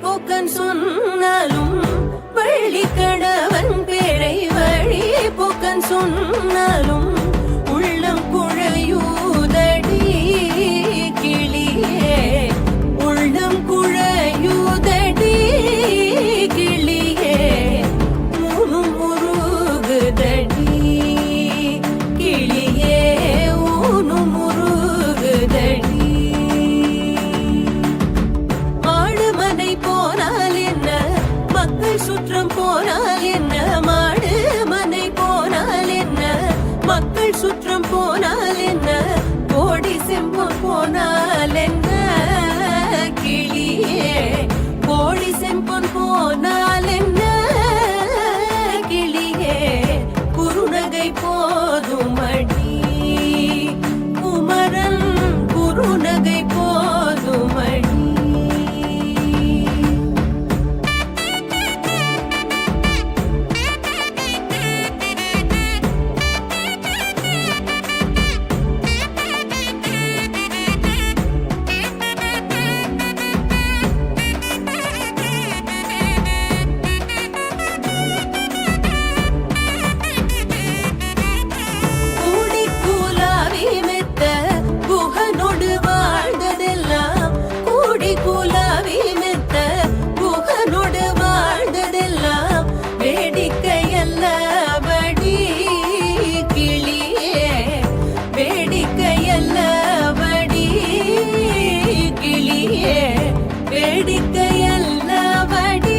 போக்கன் சொன்னாலும் வள்ளிக்கணவன் பேரை வழி போக்கன் சொன்னாலும் உள்ளம் குழையூதடி கிளியே, உள்ளம் குழையூதடி கிளியே, ஊனும் உருகுதடி கிளியே, ஊனும் உருகுதடி. சுற்றம் போனால் என்ன, மாடு மனை போனால் என்ன, மக்கள் சுற்றம் போனால் என்ன, கோடி செம்பொன் போனால் என்ன கிளியே, கோடி செம்பொன் போனால் என்ன கிளியே, குறுநகை போதுமடி குமரன், குறுநகை போதுமடி. வேடிக்கையல்லவடி